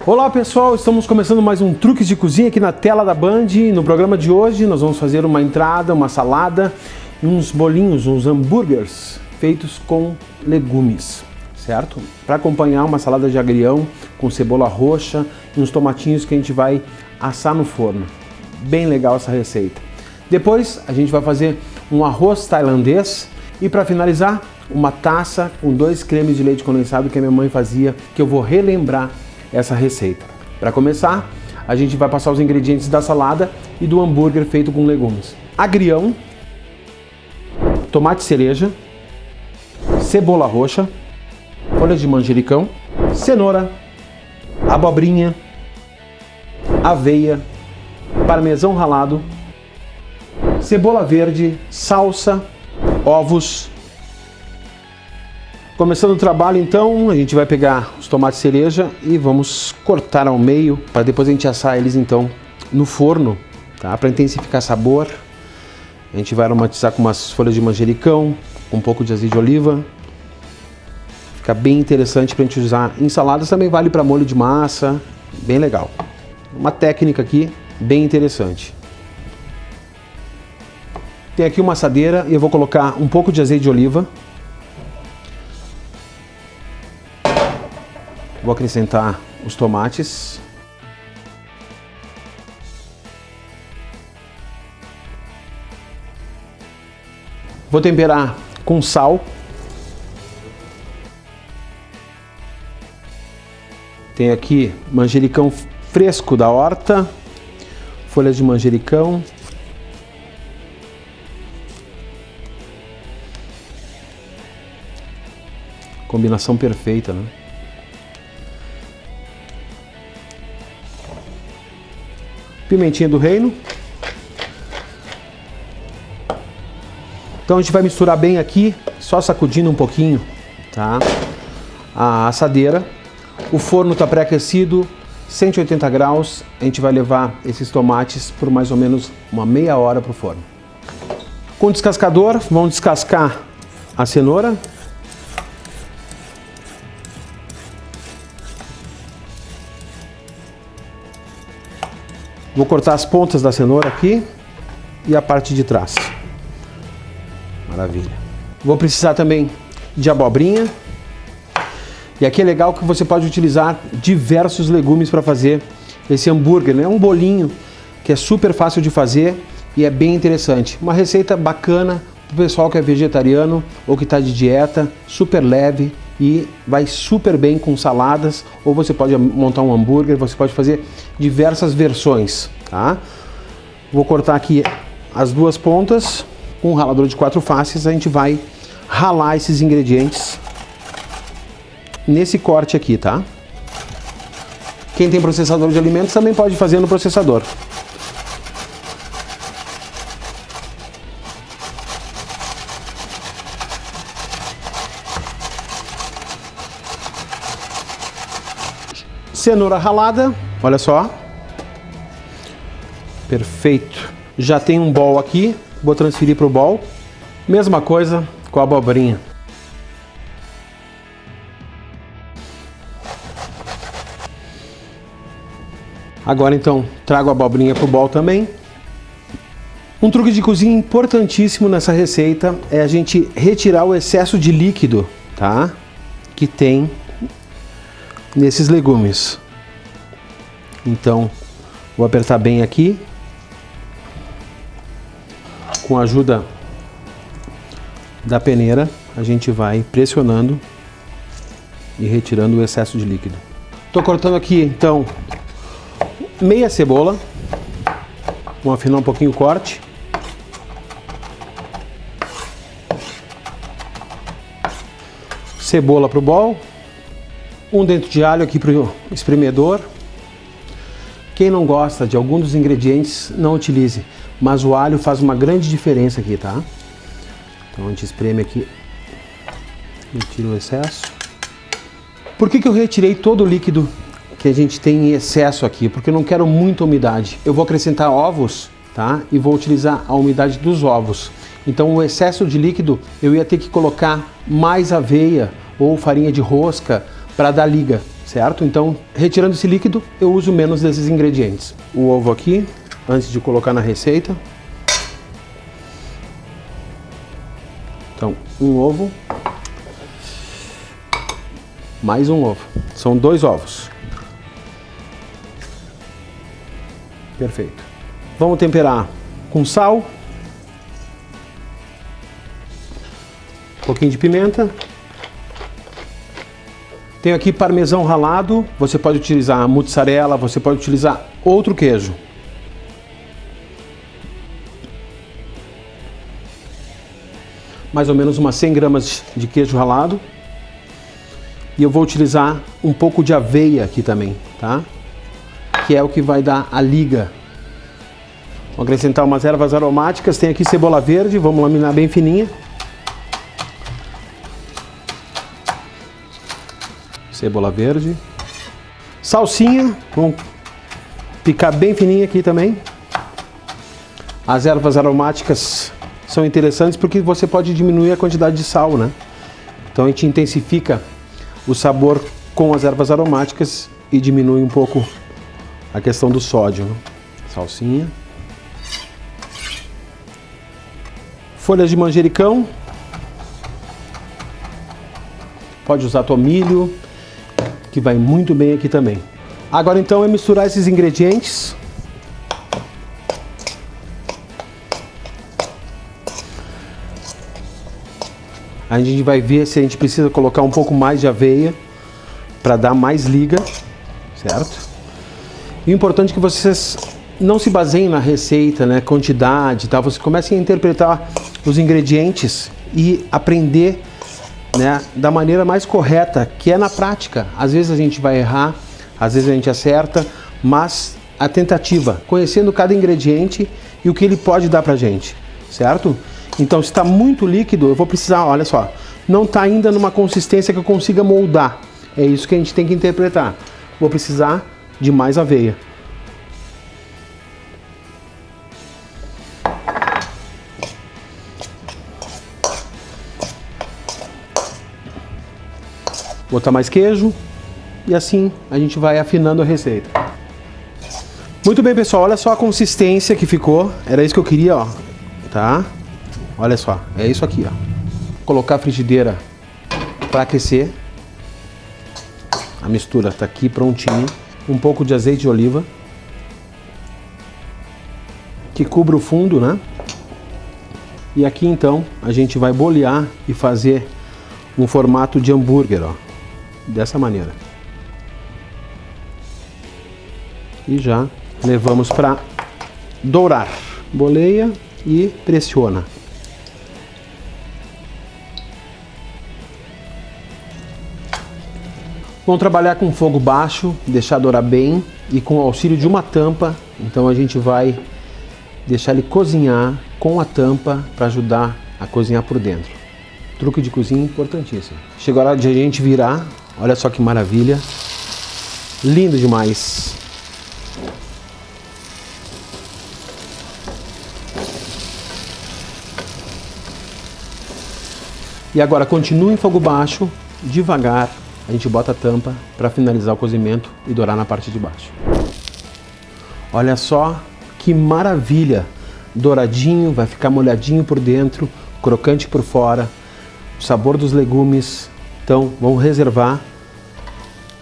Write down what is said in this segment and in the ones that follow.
Olá pessoal, estamos começando mais um Truques de Cozinha aqui na tela da Band. No programa de hoje nós vamos fazer uma entrada, uma salada e uns bolinhos, uns hambúrgueres feitos com legumes, certo? Para acompanhar uma salada de agrião com cebola roxa e uns tomatinhos que a gente vai assar no forno. Bem legal essa receita. Depois a gente vai fazer um arroz tailandês e para finalizar uma taça com 2 cremes de leite condensado que a minha mãe fazia, que eu vou relembrar essa receita. Para começar, a gente vai passar os ingredientes da salada e do hambúrguer feito com legumes. Agrião, tomate cereja, cebola roxa, folhas de manjericão, cenoura, abobrinha, aveia, parmesão ralado, cebola verde, salsa, ovos. Começando o trabalho então, a gente vai pegar os tomates cereja e vamos cortar ao meio para depois a gente assar eles então no forno, tá? Para intensificar sabor. A gente vai aromatizar com umas folhas de manjericão, um pouco de azeite de oliva. Fica bem interessante para a gente usar em saladas, também vale para molho de massa, bem legal. Uma técnica aqui bem interessante. Tem aqui uma assadeira e eu vou colocar um pouco de azeite de oliva. Vou acrescentar os tomates. Vou temperar com sal. Tem aqui manjericão fresco da horta, folhas de manjericão. Combinação perfeita, né? Pimentinha do reino. Então a gente vai misturar bem aqui, só sacudindo um pouquinho, tá? A assadeira. O forno está pré-aquecido, 180 graus. A gente vai levar esses tomates por mais ou menos uma meia hora para o forno. Com o descascador, vamos descascar a cenoura. Vou cortar as pontas da cenoura aqui e a parte de trás. Maravilha. Vou precisar também de abobrinha. E aqui é legal que você pode utilizar diversos legumes para fazer esse hambúrguer, né? Um bolinho que é super fácil de fazer e é bem interessante. Uma receita bacana para o pessoal que é vegetariano ou que está de dieta, super leve e vai super bem com saladas, ou você pode montar um hambúrguer, você pode fazer diversas versões, tá? Vou cortar aqui as duas pontas com um ralador de 4 faces. A gente vai ralar esses ingredientes nesse corte aqui, tá? Quem tem processador de alimentos também pode fazer no processador. Cenoura ralada, olha só. Perfeito. Já tem um bowl aqui, vou transferir para o bowl. Mesma coisa com a abobrinha. Agora então, trago a abobrinha para o bowl também. Um truque de cozinha importantíssimo nessa receita é a gente retirar o excesso de líquido, tá? Que tem nesses legumes. Então, vou apertar bem aqui. Com a ajuda da peneira, a gente vai pressionando e retirando o excesso de líquido. Estou cortando aqui, então, meia cebola. Vamos afinar um pouquinho o corte. Cebola para o bowl. Um dente de alho aqui para o espremedor. Quem não gosta de algum dos ingredientes, não utilize, mas o alho faz uma grande diferença aqui, tá? Então a gente espreme aqui, retira o excesso. Por que eu retirei todo o líquido que a gente tem em excesso aqui? Porque eu não quero muita umidade. Eu vou acrescentar ovos, tá? E vou utilizar a umidade dos ovos. Então o excesso de líquido eu ia ter que colocar mais aveia ou farinha de rosca para dar liga. certo? Então, retirando esse líquido, eu uso menos desses ingredientes. O ovo aqui, antes de colocar na receita. Então, um ovo, mais um ovo. São 2 ovos. Perfeito. Vamos temperar com sal, um pouquinho de pimenta. Tenho aqui parmesão ralado, você pode utilizar mussarela, você pode utilizar outro queijo. Mais ou menos umas 100 gramas de queijo ralado. E eu vou utilizar um pouco de aveia aqui também, tá? Que é o que vai dar a liga. Vou acrescentar umas ervas aromáticas, tem aqui cebola verde, vamos laminar bem fininha. Cebola verde. Salsinha, vamos picar bem fininha aqui também. As ervas aromáticas são interessantes porque você pode diminuir a quantidade de sal, né? Então a gente intensifica o sabor com as ervas aromáticas e diminui um pouco a questão do sódio, né? Salsinha. Folhas de manjericão. Pode usar tomilho, que vai muito bem aqui também. Agora então é misturar esses ingredientes. A gente vai ver se a gente precisa colocar um pouco mais de aveia para dar mais liga, certo? E o importante é que vocês não se baseiem na receita, né, quantidade e tal. Vocês comecem a interpretar os ingredientes e aprender, né, da maneira mais correta, que é na prática. Às vezes a gente vai errar, às vezes a gente acerta, mas a tentativa, conhecendo cada ingrediente e o que ele pode dar pra gente, certo? Então, se está muito líquido, eu vou precisar, olha só, não está ainda numa consistência que eu consiga moldar. É isso que a gente tem que interpretar. Vou precisar de mais aveia. Botar mais queijo e assim a gente vai afinando a receita. Muito bem, pessoal, olha só a consistência que ficou. Era isso que eu queria, ó, tá? Olha só, é isso aqui, ó. Colocar a frigideira para aquecer. A mistura está aqui prontinha. Um pouco de azeite de oliva que cubra o fundo, né? E aqui então a gente vai bolear e fazer um formato de hambúrguer, ó, dessa maneira. E já levamos para dourar. Boleia e pressiona. Vamos trabalhar com fogo baixo, deixar dourar bem e com o auxílio de uma tampa, então a gente vai deixar ele cozinhar com a tampa para ajudar a cozinhar por dentro. Truque de cozinha importantíssimo. Chegou a hora de a gente virar, olha só que maravilha, lindo demais. E agora continue em fogo baixo, devagar. A gente bota a tampa para finalizar o cozimento e dourar na parte de baixo. Olha só que maravilha! Douradinho, vai ficar molhadinho por dentro, crocante por fora, o sabor dos legumes. Então vamos reservar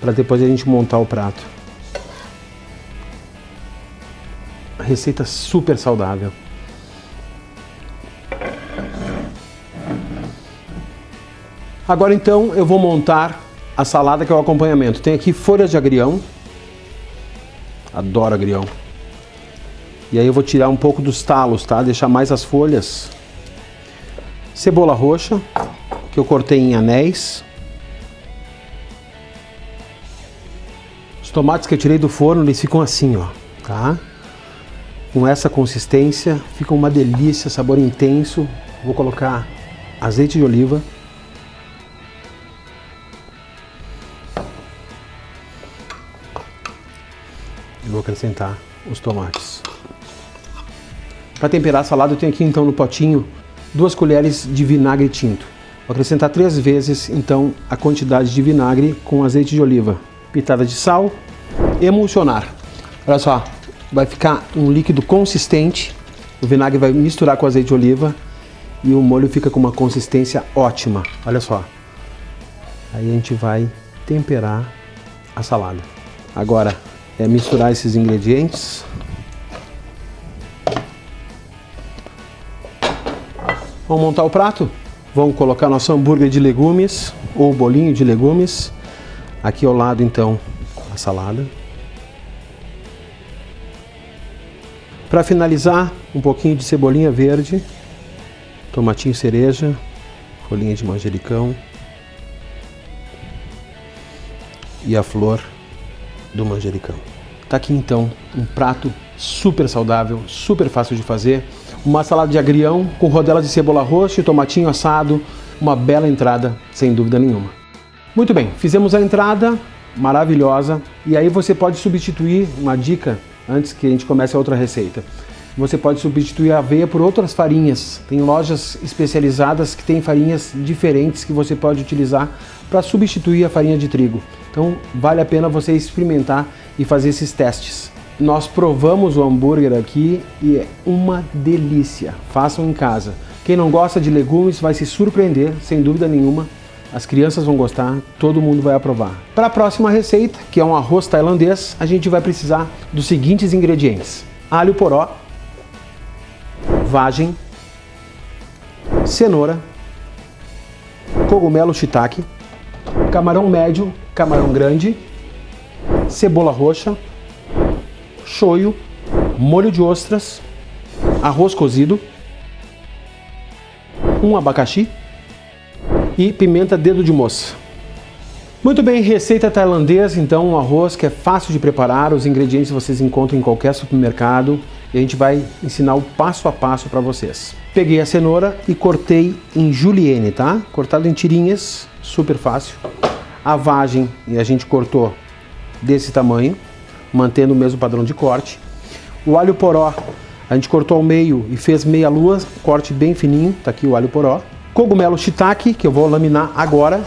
para depois a gente montar o prato. Receita super saudável. Agora então eu vou montar a salada, que é o acompanhamento. Tem aqui folhas de agrião. Adoro agrião. E aí eu vou tirar um pouco dos talos, tá? Deixar mais as folhas. Cebola roxa, que eu cortei em anéis. Os tomates que eu tirei do forno, eles ficam assim, ó, tá? Com essa consistência, fica uma delícia, sabor intenso. Vou colocar azeite de oliva. E vou acrescentar os tomates. Para temperar a salada, eu tenho aqui então no potinho 2 colheres de vinagre tinto. Vou acrescentar 3 vezes então a quantidade de vinagre com azeite de oliva. pitada de sal, emulsionar. Olha só, vai ficar um líquido consistente, o vinagre vai misturar com azeite de oliva e o molho fica com uma consistência ótima. Olha só. Aí a gente vai temperar a salada. Agora é misturar esses ingredientes. Vamos montar o prato? Vamos colocar nosso hambúrguer de legumes ou bolinho de legumes. Aqui ao lado então a salada. Para finalizar, um pouquinho de cebolinha verde, tomatinho cereja, folhinha de manjericão e a flor do manjericão. Tá aqui então um prato super saudável, super fácil de fazer. Uma salada de agrião com rodelas de cebola roxa e tomatinho assado, uma bela entrada, sem dúvida nenhuma. Muito bem, fizemos a entrada, maravilhosa, e aí você pode substituir, uma dica, antes que a gente comece a outra receita. Você pode substituir a aveia por outras farinhas. Tem lojas especializadas que têm farinhas diferentes que você pode utilizar para substituir a farinha de trigo. Então vale a pena você experimentar e fazer esses testes. Nós provamos o hambúrguer aqui e é uma delícia. Façam em casa. Quem não gosta de legumes vai se surpreender, sem dúvida nenhuma. As crianças vão gostar, todo mundo vai aprovar. Para a próxima receita, que é um arroz tailandês, a gente vai precisar dos seguintes ingredientes: alho poró, vagem, cenoura, cogumelo shiitake, camarão médio, camarão grande, cebola roxa, shoyu, molho de ostras, arroz cozido, um abacaxi e pimenta dedo de moça. Muito bem, receita tailandesa, então um arroz que é fácil de preparar, os ingredientes vocês encontram em qualquer supermercado e a gente vai ensinar o passo a passo para vocês. Peguei a cenoura e cortei em julienne, tá? Cortado em tirinhas, super fácil. A vagem a gente cortou desse tamanho, mantendo o mesmo padrão de corte. O alho poró a gente cortou ao meio e fez meia lua, corte bem fininho, tá aqui o alho poró. Cogumelo shiitake, que eu vou laminar agora.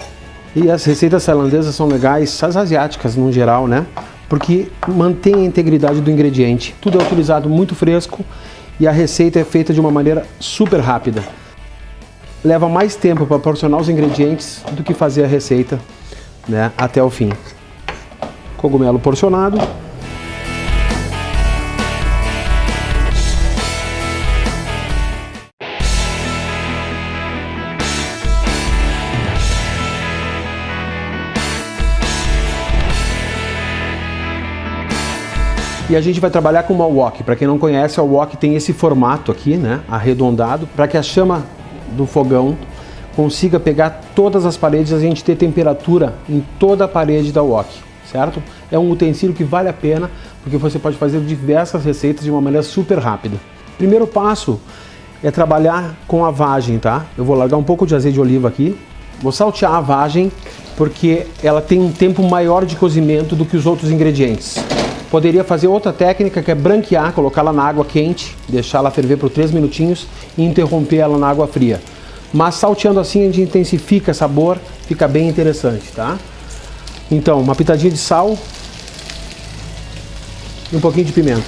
E as receitas tailandesas são legais, as asiáticas no geral, né? Porque mantém a integridade do ingrediente. Tudo é utilizado muito fresco e a receita é feita de uma maneira super rápida. Leva mais tempo para porcionar os ingredientes do que fazer a receita, né, até o fim. Cogumelo porcionado. E a gente vai trabalhar com uma wok. Para quem não conhece, a wok tem esse formato aqui, né, arredondado, para que a chama do fogão consiga pegar todas as paredes e a gente ter temperatura em toda a parede da wok, certo? É um utensílio que vale a pena, porque você pode fazer diversas receitas de uma maneira super rápida. Primeiro passo é trabalhar com a vagem, tá? Eu vou largar um pouco de azeite de oliva aqui, vou saltear a vagem, porque ela tem um tempo maior de cozimento do que os outros ingredientes. Poderia fazer outra técnica, que é branquear, colocá-la na água quente, deixá-la ferver por 3 minutinhos e interromper ela na água fria. Mas salteando assim a gente intensifica o sabor, fica bem interessante, tá? Então, uma pitadinha de sal e um pouquinho de pimenta.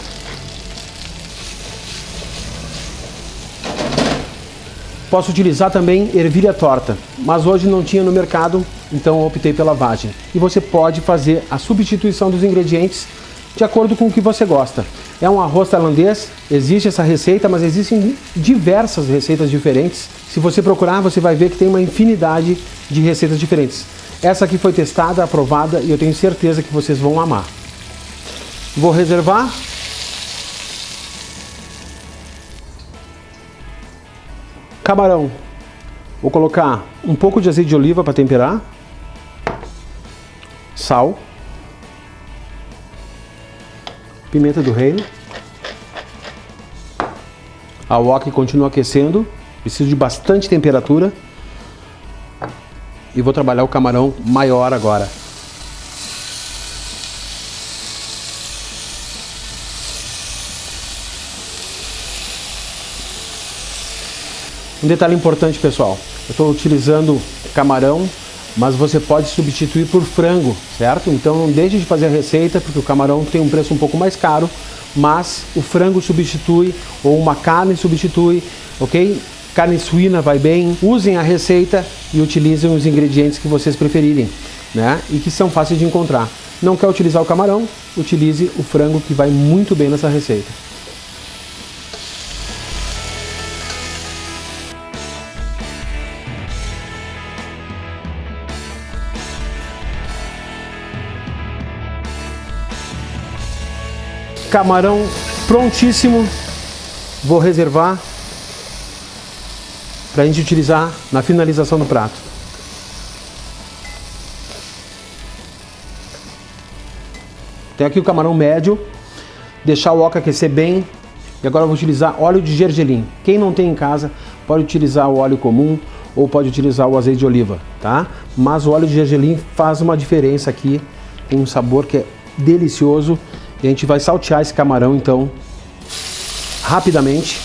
Posso utilizar também ervilha torta, mas hoje não tinha no mercado, então eu optei pela vagem. E você pode fazer a substituição dos ingredientes de acordo com o que você gosta. É um arroz tailandês, existe essa receita, mas existem diversas receitas diferentes. Se você procurar, você vai ver que tem uma infinidade de receitas diferentes. Essa aqui foi testada, aprovada e eu tenho certeza que vocês vão amar. Vou reservar. Camarão. Vou colocar um pouco de azeite de oliva para temperar. Sal. Pimenta do reino. A wok continua aquecendo, preciso de bastante temperatura. E vou trabalhar o camarão maior agora. Um detalhe importante, pessoal, eu estou utilizando camarão mas você pode substituir por frango, certo? Então não deixe de fazer a receita, porque o camarão tem um preço um pouco mais caro, mas o frango substitui, ou uma carne substitui, ok? Carne suína vai bem. Usem a receita e utilizem os ingredientes que vocês preferirem, né? E que são fáceis de encontrar. Não quer utilizar o camarão? Utilize o frango, que vai muito bem nessa receita. Camarão prontíssimo. Vou reservar para a gente utilizar na finalização do prato. Tem aqui o camarão médio. Deixar o wok aquecer bem. E agora eu vou utilizar óleo de gergelim. Quem não tem em casa pode utilizar o óleo comum ou pode utilizar o azeite de oliva, tá? Mas o óleo de gergelim faz uma diferença aqui. Tem um sabor que é delicioso. E a gente vai saltear esse camarão, então, rapidamente.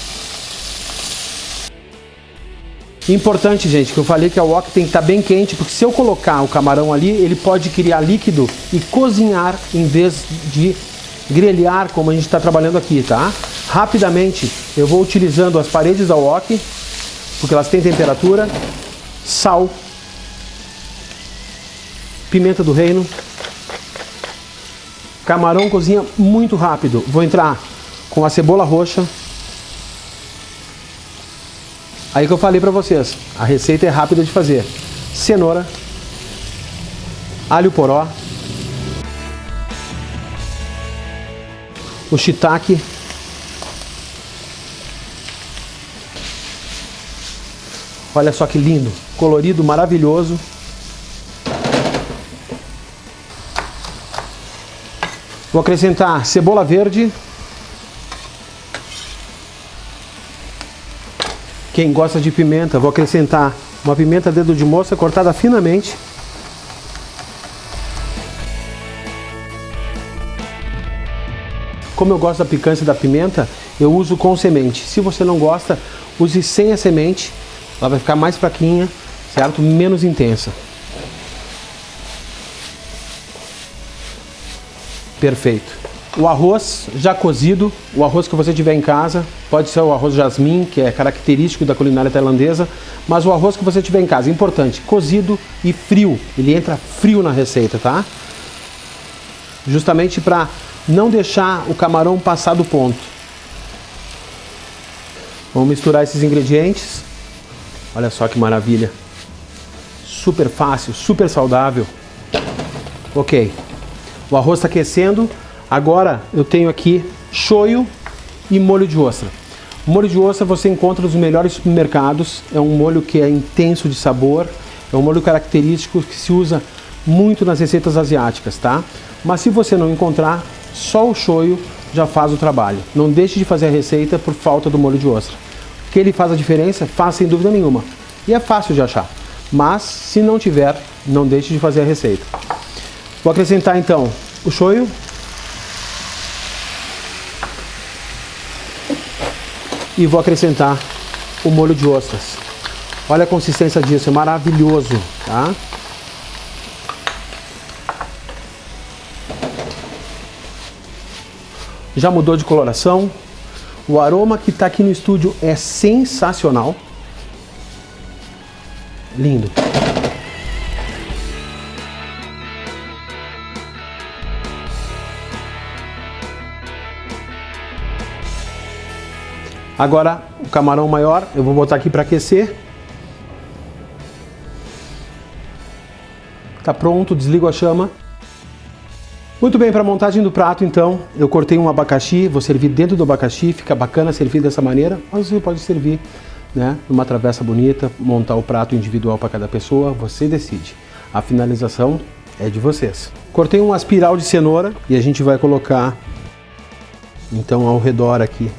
Importante, gente, que eu falei que o wok tem que estar bem quente, porque se eu colocar o camarão ali, ele pode criar líquido e cozinhar em vez de grelhar, como a gente está trabalhando aqui, tá? Rapidamente, eu vou utilizando as paredes da wok, porque elas têm temperatura, sal, pimenta do reino. Camarão cozinha muito rápido. Vou entrar com a cebola roxa. Aí que eu falei pra vocês, a receita é rápida de fazer. Cenoura, alho poró, o shiitake, olha só que lindo, colorido, maravilhoso. Vou acrescentar cebola verde. Quem gosta de pimenta, vou acrescentar uma pimenta dedo de moça cortada finamente. Como eu gosto da picância da pimenta, eu uso com semente. Se você não gosta, use sem a semente. Ela vai ficar mais fraquinha, certo? Menos intensa. Perfeito. O arroz já cozido, o arroz que você tiver em casa, pode ser o arroz jasmim, que é característico da culinária tailandesa, mas o arroz que você tiver em casa, importante, cozido e frio. Ele entra frio na receita, tá? Justamente para não deixar o camarão passar do ponto. Vamos misturar esses ingredientes. Olha só que maravilha. Super fácil, super saudável. Ok. O arroz está aquecendo. Agora eu tenho aqui shoyu e molho de ostra. O molho de ostra você encontra nos melhores supermercados. É um molho que é intenso de sabor. É um molho característico que se usa muito nas receitas asiáticas, tá? Mas se você não encontrar, só o shoyu já faz o trabalho. Não deixe de fazer a receita por falta do molho de ostra. Que ele faz a diferença, faz sem dúvida nenhuma. E é fácil de achar. Mas se não tiver, não deixe de fazer a receita. Vou acrescentar então o shoyu. E vou acrescentar o molho de ostras. Olha a consistência disso, é maravilhoso, tá? Já mudou de coloração. O aroma que está aqui no estúdio é sensacional. Lindo. Agora, o camarão maior, eu vou botar aqui para aquecer. Tá pronto, desligo a chama. Muito bem, para a montagem do prato, então, eu cortei um abacaxi, vou servir dentro do abacaxi, fica bacana servir dessa maneira, mas você pode servir, né, numa travessa bonita, montar o prato individual para cada pessoa, você decide. A finalização é de vocês. Cortei uma espiral de cenoura e a gente vai colocar, então, ao redor aqui.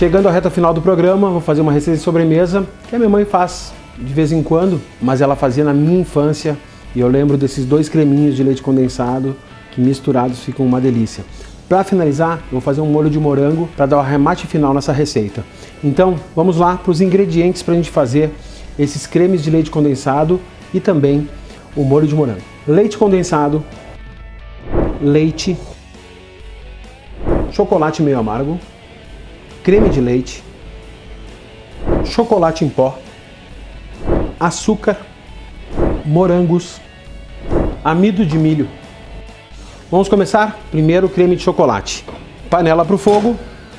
Chegando à reta final do programa, vou fazer uma receita de sobremesa que a minha mãe faz de vez em quando, mas ela fazia na minha infância e eu lembro desses 2 creminhos de leite condensado que misturados ficam uma delícia. Para finalizar, eu vou fazer um molho de morango para dar o arremate final nessa receita. Então, vamos lá para os ingredientes para a gente fazer esses cremes de leite condensado e também o molho de morango. Leite condensado, leite, chocolate meio amargo, creme de leite, chocolate em pó, açúcar, morangos, amido de milho. Vamos começar? Primeiro, creme de chocolate. Panela para o fogo,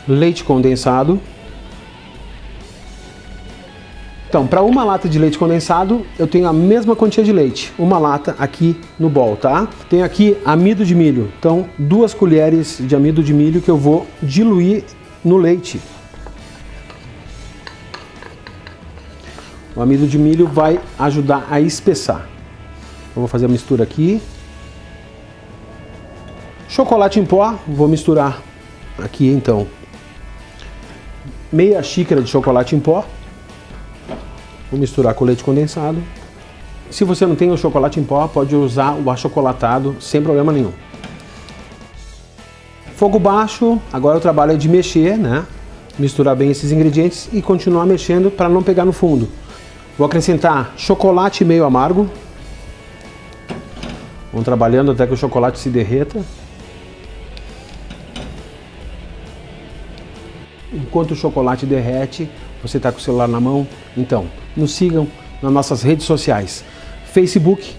leite condensado. Então, para uma lata de leite condensado, eu tenho a mesma quantia de leite. Uma lata aqui no bol, tá? Tenho aqui amido de milho. Então, 2 colheres de amido de milho que eu vou diluir no leite. O amido de milho vai ajudar a espessar. Eu vou fazer a mistura aqui. Chocolate em pó, vou misturar aqui então. Meia xícara de chocolate em pó. Vou misturar com leite condensado. Se você não tem o chocolate em pó, pode usar o achocolatado sem problema nenhum. Fogo baixo, agora o trabalho é de mexer, né? Misturar bem esses ingredientes e continuar mexendo para não pegar no fundo. Vou acrescentar chocolate meio amargo. Vamos trabalhando até que o chocolate se derreta. Enquanto o chocolate derrete, você está com o celular na mão, então nos sigam nas nossas redes sociais. Facebook,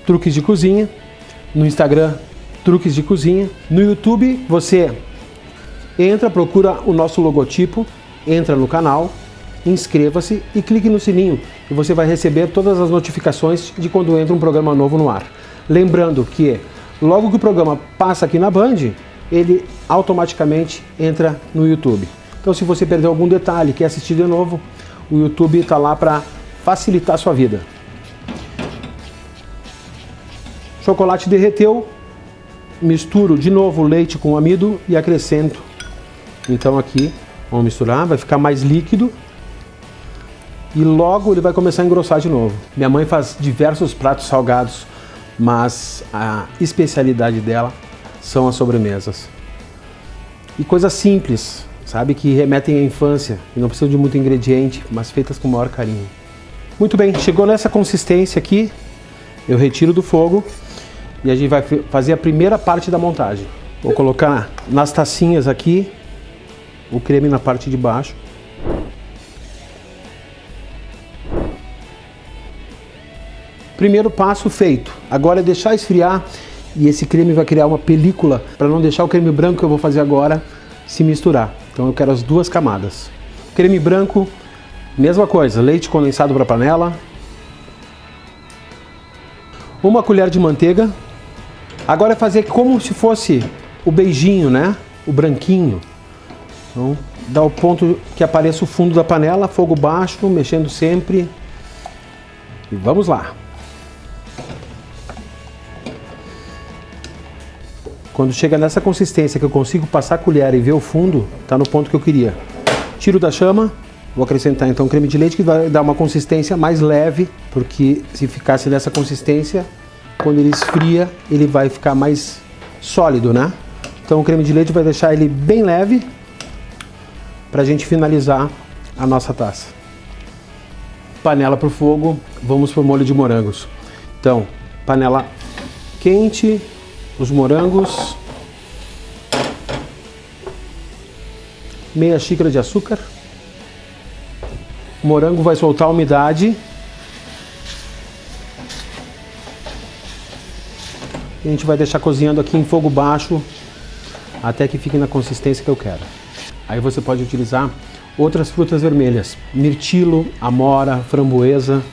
Truques de Cozinha. No Instagram, Truques de Cozinha. No YouTube, você entra, procura o nosso logotipo, entra no canal, inscreva-se e clique no sininho e você vai receber todas as notificações de quando entra um programa novo no ar. Lembrando que logo que o programa passa aqui na Band, ele automaticamente entra no YouTube. Então, se você perdeu algum detalhe e quer assistir de novo, o YouTube está lá para facilitar a sua vida. Chocolate derreteu, misturo de novo o leite com o amido e acrescento. Então aqui, vamos misturar, vai ficar mais líquido e logo ele vai começar a engrossar de novo. Minha mãe faz diversos pratos salgados, mas a especialidade dela são as sobremesas. E coisas simples, sabe, que remetem à infância e não precisam de muito ingrediente, mas feitas com o maior carinho. Muito bem, chegou nessa consistência aqui, eu retiro do fogo e a gente vai fazer a primeira parte da montagem. Vou colocar nas tacinhas aqui o creme na parte de baixo. Primeiro passo feito. Agora é deixar esfriar e esse creme vai criar uma película para não deixar o creme branco que eu vou fazer agora se misturar. Então eu quero as 2 camadas. Creme branco, mesma coisa, leite condensado para a panela. 1 colher de manteiga. Agora é fazer como se fosse o beijinho, né? O branquinho. Então, dá o ponto que apareça o fundo da panela, fogo baixo, mexendo sempre. E vamos lá. Quando chega nessa consistência que eu consigo passar a colher e ver o fundo, tá no ponto que eu queria. Tiro da chama, vou acrescentar então creme de leite que vai dar uma consistência mais leve, porque se ficasse nessa consistência, quando ele esfria, ele vai ficar mais sólido, né? Então o creme de leite vai deixar ele bem leve para a gente finalizar a nossa taça. Panela para o fogo, vamos para o molho de morangos. Então, panela quente, os morangos, meia xícara de açúcar. O morango vai soltar a umidade. A gente vai deixar cozinhando aqui em fogo baixo até que fique na consistência que eu quero. Aí você pode utilizar outras frutas vermelhas, mirtilo, amora, framboesa,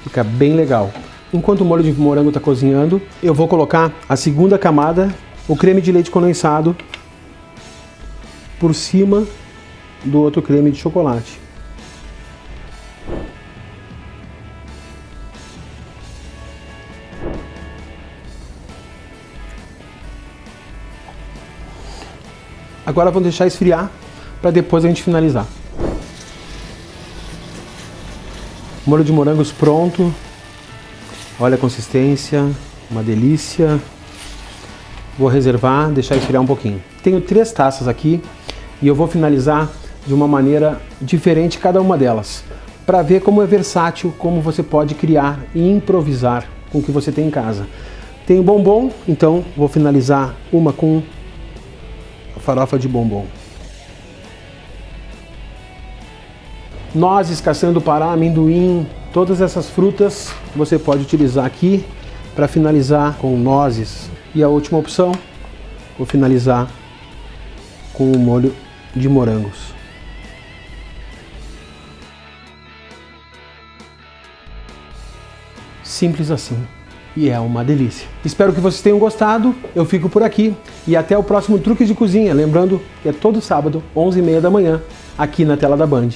fica bem legal. Enquanto o molho de morango está cozinhando, eu vou colocar a segunda camada, o creme de leite condensado, por cima do outro creme de chocolate. Agora vamos deixar esfriar para depois a gente finalizar. Molho de morangos pronto. Olha a consistência, uma delícia. Vou reservar, deixar esfriar um pouquinho. Tenho 3 taças aqui e eu vou finalizar de uma maneira diferente cada uma delas, para ver como é versátil, como você pode criar e improvisar com o que você tem em casa. Tenho bombom, então vou finalizar uma com a farofa de bombom. Nozes, castanha do Pará, amendoim, todas essas frutas você pode utilizar aqui para finalizar com nozes. E a última opção, vou finalizar com o molho de morangos. Simples assim. E é uma delícia. Espero que vocês tenham gostado. Eu fico por aqui e até o próximo Truques de Cozinha. Lembrando que é todo sábado, 11h30 da manhã, aqui na tela da Band.